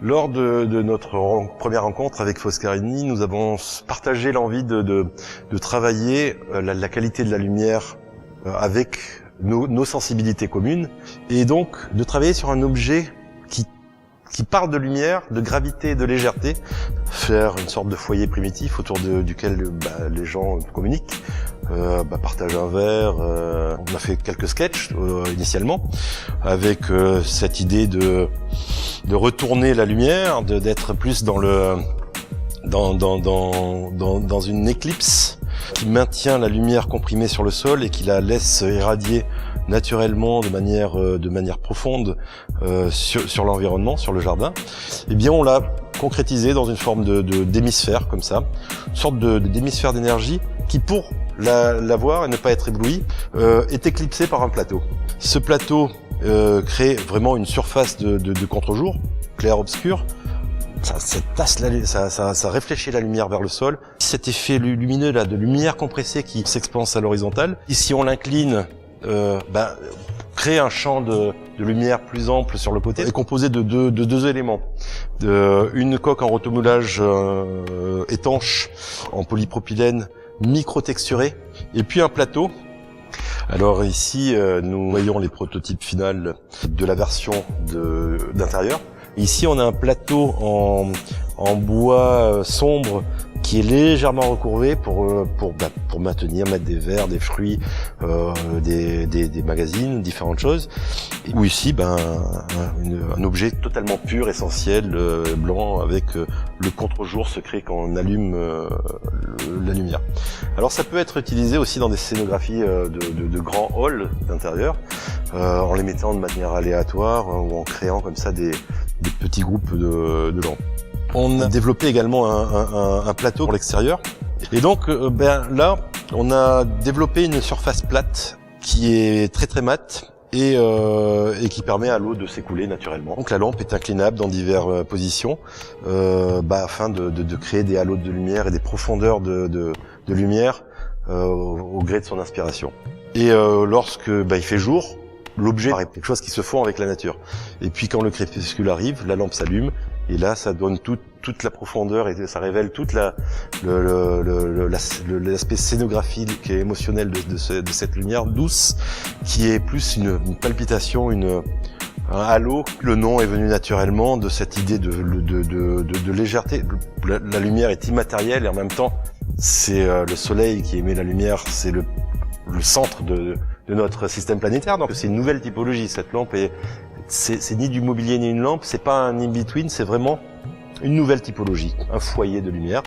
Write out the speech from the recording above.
Lors de notre première rencontre avec Foscarini, nous avons partagé l'envie de travailler la qualité de la lumière avec nos sensibilités communes, et donc de travailler sur un objet qui parle de lumière, de gravité et de légèreté, faire une sorte de foyer primitif autour duquel les gens communiquent, partagent un verre. On a fait quelques sketchs initialement, avec cette idée de retourner la lumière, d'être plus dans une éclipse qui maintient la lumière comprimée sur le sol et qui la laisse irradier naturellement de manière profonde sur l'environnement, sur le jardin. Eh bien, on l'a concrétisé dans une forme d'hémisphère comme ça, une sorte d'hémisphère d'énergie qui, pour la voir et ne pas être ébloui, est éclipsé par un plateau. Ce plateau crée vraiment une surface de contre-jour, clair-obscur. Ça réfléchit la lumière vers le sol. Cet effet lumineux là, de lumière compressée qui s'expanse à l'horizontale. Ici, on l'incline, crée un champ de lumière plus ample sur le côté, est composé de deux éléments. Une coque en rotomoulage étanche, en polypropylène, micro-texturé, et puis un plateau. Alors ici, nous voyons les prototypes finaux de la version d'intérieur. Ici, on a un plateau en bois sombre qui est légèrement recourbé pour mettre des verres, des fruits, des magazines, différentes choses. Ou ici, un objet totalement pur, essentiel, blanc, avec le contre-jour secret quand on allume la lumière. Alors ça peut être utilisé aussi dans des scénographies de grands halls d'intérieur, en les mettant de manière aléatoire ou en créant comme ça des petits groupes de lampes. On a développé également un plateau pour l'extérieur. Et donc là, on a développé une surface plate qui est très très mate et qui permet à l'eau de s'écouler naturellement. Donc la lampe est inclinable dans diverses positions afin de créer des halos de lumière et des profondeurs de lumière au gré de son inspiration. Et lorsque il fait jour, l'objet est quelque chose qui se fond avec la nature. Et puis quand le crépuscule arrive, la lampe s'allume. Et là, ça donne toute la profondeur et ça révèle toute l'aspect scénographique et émotionnel de cette lumière douce, qui est plus une palpitation, un halo. Le nom est venu naturellement de cette idée de légèreté. La lumière est immatérielle et en même temps, c'est le soleil qui émet la lumière, c'est le centre de notre système planétaire. Donc c'est une nouvelle typologie, cette lampe, et c'est ni du mobilier ni une lampe, c'est pas un in-between, c'est vraiment une nouvelle typologie, un foyer de lumière.